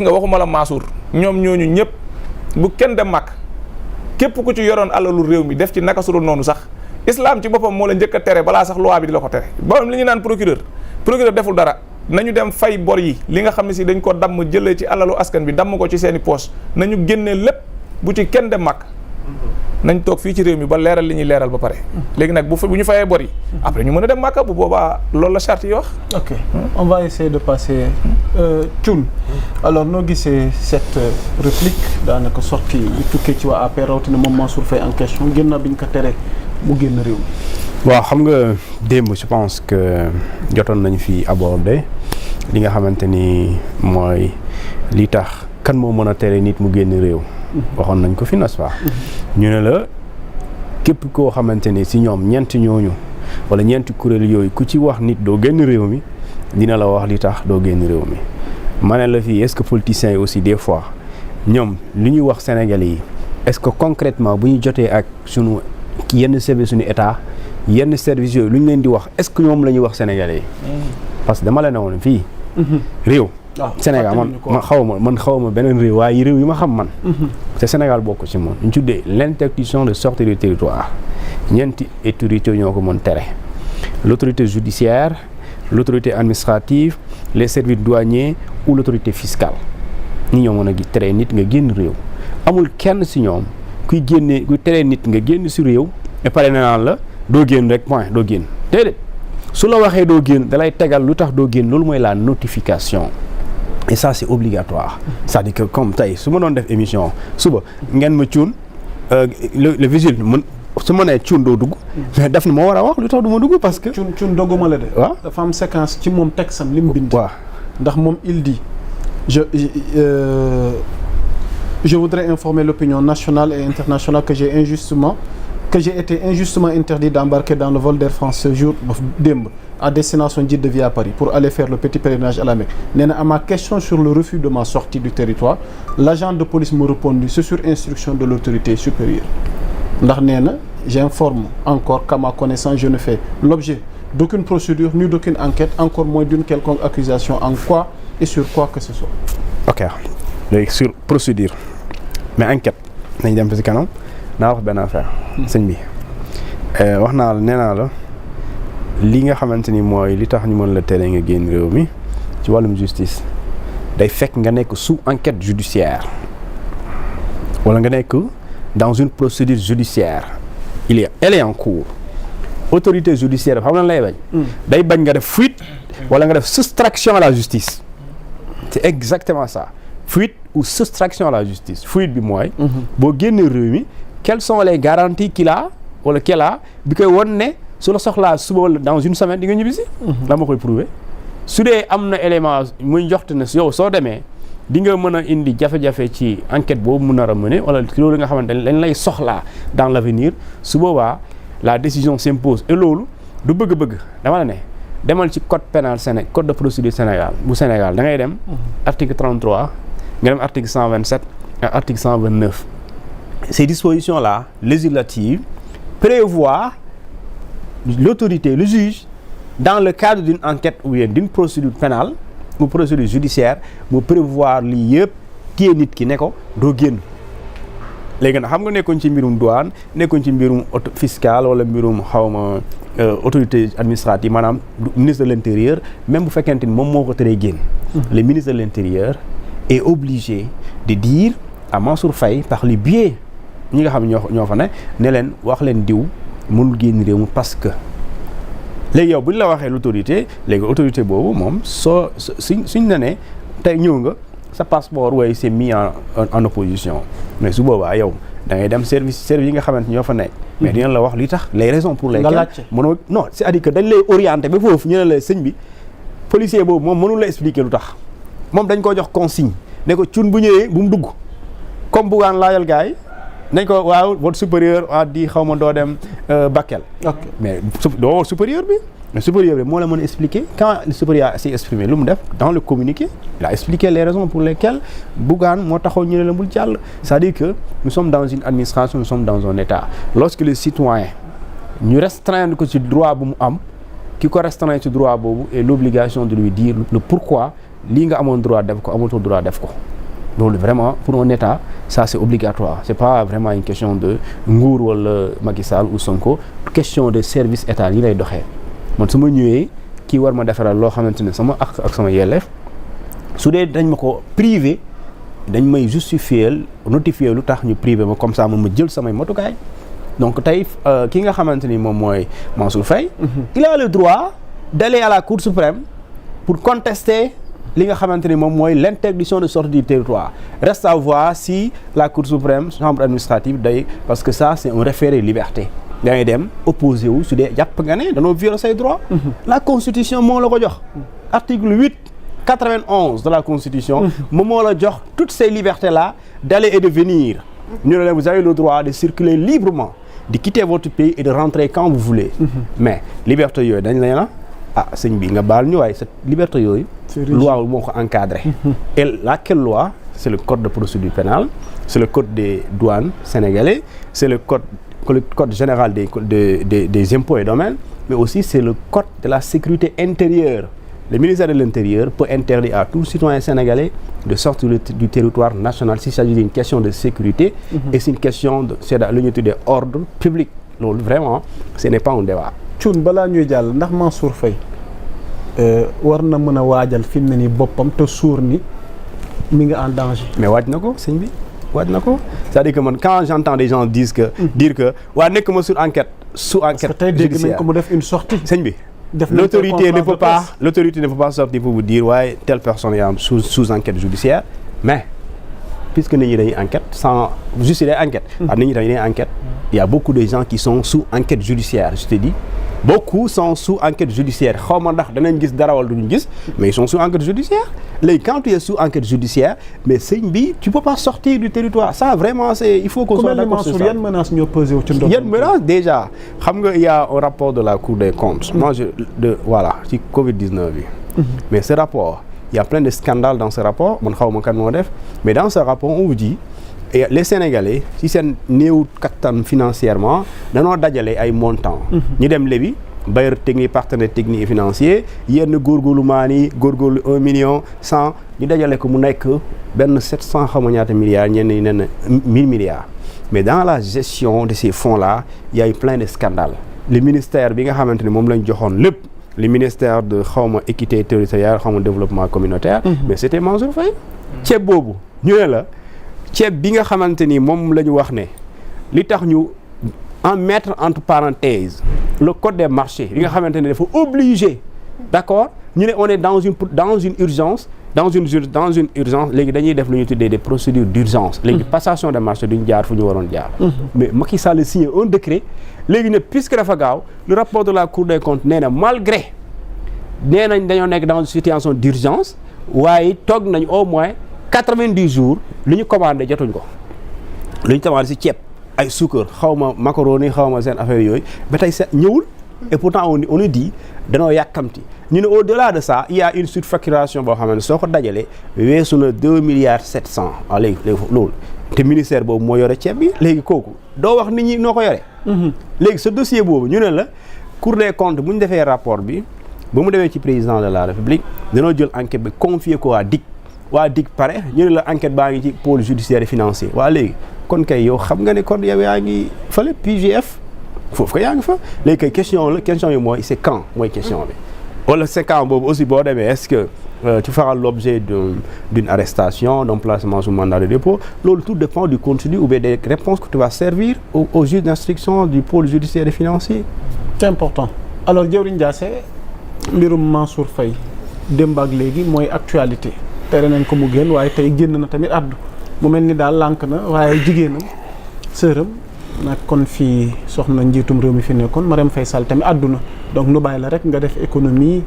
nga waxuma la Mansour ñoom ñooñu ñëpp bu kenn dem màkk képp ku ci yoroon alalu réew mi def ci naka su dul noonu sax islam ci boppam moo la njëkk a tere balaa sax loi bi di la ko tere ba li ñu naan procureur deful dara nañu dem fay bor yi li nga xam ne si dañ ko damm jëlee ci alalu askan bi damm ko ci seeni poche nañu génnee lépp bu ci kenn dem màkk nañ toog fii ci réew mi ba leeral li ñuy leeral ba pare léegi nag bu ñu fayee bor yi après ñu mën a dem màkka bu boobaa loolu la charte yi wax. ok on va essayer de passer Thioune alors noo gisee cette réplique daanaka sorti yu tukkee ci waa APR rawatina moom Mansour Faye en question génn bi ñu ko tere mu génn réew mi. waaw xam nga démb je pense que jotoon nañu fi aborder li nga xamante ni mooy li tax kan moo mën a tere nit mu génn réew. waxoon nañ ko fi n'est-ce pas ñu ne la képp koo xamante ni si ñoom ñeenti ñooñu wala ñeenti kuréel yooyu ku ci wax nit doo génn réew mi dina la wax li tax doo génn réew mi ma ne la fii est-ce que politiciens yi aussi des fois ñoom li ñuy wax Sénégalais yi est-ce que concrètement bu ñu jotee ak sunu yenn service suñu état yenn services yooyu lu ñu leen di wax est-ce que ñoom la ñuy wax Sénégalais yi parce que dama la ne woon fii réew Sénégal man xaw ma beneen réew waaye réew yi ma xam man te Sénégal bokk ci moom ñu tuddee l'interdiction de sortie du territoire ñeenti autorité ñoo ko mën tere l'autorité judiciaire l'autorité administrative les services douaniers ou l'autorité fiscale ñi ñoo mën a tere nit nga génn réew amul kenn ci ñoom kuy tere nit nga génn ci réew et pare na naan la doo génn rek point doo génn déedéet su la waxee doo génn dalay tegal lu tax doo génn loolu mooy la notification et ça c'est obligatoire c'est-à-dire que comme tey su ma doon def émission suba ngeen ma Thioune le vigile mën su ma nee Thioune doo dugg mais daf na moo war a wax lu tax du ma dugg parce que Thioune dogguma la de waaw dafa am séquence ci moom texam li mu bind waaw ndax moom il dit je voudrais informer l'opinion nationale et internationale que j'ai été injustement interdit d'embarquer dans le vol d'Air France ce jour démb à destination Djidda via Paris pour aller faire le petit pèlerinage à la Mecque. Nee na à ma question sur le refus de ma sortie du territoire l'agent de police me répondit c'est sur instruction de l'autorité supérieure ndax nee na j'informe encore qu'à ma connaissance je ne fais l'objet d'aucune procédure ni d'aucune enquête encore moins d'une quelconque accusation en quoi et sur quoi que ce soit. ok léegi sur procédure mais enquête nañ dem ci kanam naa wax benn affaire sëñ bi wax naa la nee naa la li nga xamante ni mooy li tax ñu mën la tere nga génn réew mi ci wàllum justice day fekk nga nekk sous enquête judiciaire wala nga nekk dans une procédure judiciaire elle est en cours autorité judiciaire xam na lay bañ day bañ nga def fuite wala nga def soustraction à la justice c'est exactement ça fuite ou soustraction à la justice fuite bi mooy boo génnee réew mi quelles sont les garanties qu'il a wala qu'elle a bi koy won ne su la soxlaa suba wala dans une semaine di nga ñibbisi la ma koy prouver su dee am na élément muy njoxte ne yow soo demee di nga mën a indi jafe-jafe ci enquête boobu mu nar a mener wala loolu nga xamante ne dañ lay soxlaa dans l'avenir su boobaa la décision s'impose et loolu du bëgg-bëgg dama la ne demal ci code pénal code de procédure bu Sénégal da ngay dem article 33 nga dem article 127 ak article 129 ces dispositions-là législatives prévoient l'autorité, le juge, dans le cadre d'une enquête ou d'une procédure pénale ou procédure judiciaire mu prévoir lii yëpp téye nit ki ne ko doo génn léegi nag xam nga nekkoon ci mbirum douane nekkoon ci mbirum fiscal wala mbirum xawma autorité administrative maanaam ministre de l'intérieur même bu fekkente ni moom moo ko teree génn le ministre de l'intérieur est obligé de dire à Mansour Faye par le biais ñi nga xam ñoo fa ne leen wax leen diw mënul génn réew mi parce que léegi yow bu ñu la waxee l'autorité léegi autorité boobu moom suñ na ne tey ñëw nga sa passeport waaye c'est mis en opposition mais su boobaa yow da ngay dem service yi nga xamante ñoo fa nekk mais dina la wax li tax les raisons pour lesquelles mënoo non c'est-à-dire que dañ lay orienter ba foofu ñu ne la sëñ bi policier boobu moom mënul la expliquer lu tax moom dañ ko jox consigne ne ko Thioune bu ñëwee bu mu dugg comme buggaan laajal gars yi nañ ko waaw votre supérieur di xaw ma doo dem Bakel. mais doo supérieur bi mais supérieur bi moo la mën a expliquer quand le supérieur s'est exprimé lu mu def dans le communiqué il a expliqué les raisons pour lesquelles Bougane moo taxaw ñu ne la bul jàll c'est-à-dire que nous sommes dans une administration nous sommes dans un état lorsque le citoyen ñu restreindre ko ci droit bu mu am ki ko restreindre ci droit boobu et l'obligation de lui dire le pourquoi lii nga amoon droit def ko amatoo droit def ko loolu vraiment pour un état ça c'est obligatoire c'est pas vraiment une question de nguur wala Macky Sall ou Sonko question de service état yi lay doxee man su ma ñëwee kii war ma defaral loo xamante ne sama ak sama yelleef su dee dañ ma ko privé dañ may justifier notifier lu tax ñu privé ma comme ça ma jël samay matukaay donc tey ki nga xamante ni moom mooy Mansour Faye il a le droit d'aller à la Cour suprême pour contester li nga xamante ni moom mooy l'interdiction de sortie du territoire reste à voir si la Cour suprême chambre administrative day parce que ça c'est un référé liberté da ngay dem opposé wu su dee jàpp nga ne danoo violer say droits la constitution moo la ko jox article 891 de la constitution moom moo la jox toutes ces libertés là d'aller et de venir ñu ne leen vous avez le droit de circuler librement de quitter votre pays et de rentrer quand vous voulez mais liberté yooyu dañ leen sëñ bi nga baal ñu waaye cette liberté yooyu loi moo ko encadré et laquelle loi c'est le code de procédure pénale c'est le code des douanes sénégalais c'est le code général des impôts et domaines mais aussi c'est le code de la sécurité intérieure. Le ministère de l'Intérieur peut interdire à tout citoyen sénégalais de sortir du territoire national s'il s'agit d'une question de sécurité et c'est une question de c'est lu ñu tuddee ordre public loolu vraiment ce n'est pas un débat. Thioune balaa ñuy jàll ndax Mansour Faye war na mën a waajal fi mu ne nii boppam te suur ni mi ngi en danger. mais waaj na ko sëñ bi waaj na ko c'est-à-dire que man quand j'entends des gens dire que waa nekk ma sur enquête sous enquête parce que tey dégg nañ ko mu def une sortie sëñ bi. L'autorité ne peut pas sortir pour vous dire ouais telle personne est sous enquête judiciaire mais puisque nit ñi dañuy enquête sans juste des enquêtes nit ñi dañuy enquête il y a beaucoup de gens qui sont sous enquête judiciaire je te dis beaucoup sont sous enquête judiciaire xaw ma ndax danañ gis dara wala duñu gis mais ils sont sous enquête judiciaire léegi quand tu es sous enquête judiciaire mais sëñ bi tu peux pas sortir du territoire ça vraiment c'est il faut qu'on soit d'accord sur ça. yan menaces ñoo pesé wu ci ndox yan menaces déjà xam nga il y a un rapport de la Cour des comptes moi voilà ci Covid-19 bi mais ce rapport il y a plein de scandales dans ce rapport man xaw ma kan moo def mais dans ce rapport on vous dit et les Sénégalais si seen néew kattan financièrement danoo dajale ay montants ñu dem lebi bailleur technique partenaire technique et financier yenn góorgóorlu maan yi góorgóorlu 1 million 100 ñu dajale ko mu nekk benn 700 xaw ma ñaata milliards ñenn ñi nee na 1000 milliards mais dans la gestion de ces fonds là il y a eu plein de scandales le ministère bi nga xamante ni moom lañ joxoon lépp le ministère de xawma équité territoriale xawma développement communautaire mais c'était Mansour Faye ceeb boobu ñu ne la ceeb bi nga xamante ni moom la ñu wax ne li tax ñu en mettre entre parenthèses le code des marchés li nga xamante ne dafa obligé d'accord ñu ne on est dans une urgence léegi dañuy def lu ñuy tuddee des procédures d'urgence léegi passation de marché duñ jaar fu ñu waroon jaar mais Macky Sall signé un décret léegi ne puisque dafa gaaw le rapport de la Cour des comptes nee na malgré nee nañ dañoo nekk dans une situation d'urgence waaye toog nañ au moins 90 jours lu ñu commandé jotuñ ko lu ñu commandé ci ceeb ay suukar xaw ma macaroni xaw ma seen affaire yooyu ba tey ñëwul et pourtant on nous dit danoo yàkkamti ñu ne au-delà de ça il y a une surfacturation boo xam ne soo ko dajalee weesu na 2 milliards 700 léegi loolu te ministère boobu moo yore ceeb bi léegi kooku doo wax nit ñi noo ko yore léegi ce dossier boobu ñu ne la Cour des comptes bu ñu defee rapport bi ba mu demee ci président de la République danoo jël enquête bi confier ko waa DIC pare ñu ne la enquête baa ngi ci pôle judiciaire et financier waa léegi kon kay yow xam nga ne kon yow yaa ngi fële PGF foofu ko yaa ngi fa léegi kay question yi mooy c'est quand mooy question bi wala c'est quand boobu aussi boo demee est-ce que tu feras l'objet d'une arrestation d'un placement sous mandat de dépôt loolu tout dépend du contenu ou bien des réponses que tu vas servir au juge d'instruction du pôle judiciaire et financier. C'est important alors Diawrigne Ndiassé mbirum Mansour Faye démb ak léegi mooy actualité tere nañ ko mu génn waaye tey génn na tamit addu mu mel ni daal lànk na waaye jigéenam sëram nag kon fii soxna njiitum réew mi fi nekkoon Marème Faye Sall tamit addu na donc nu bàyyi la rek nga def économie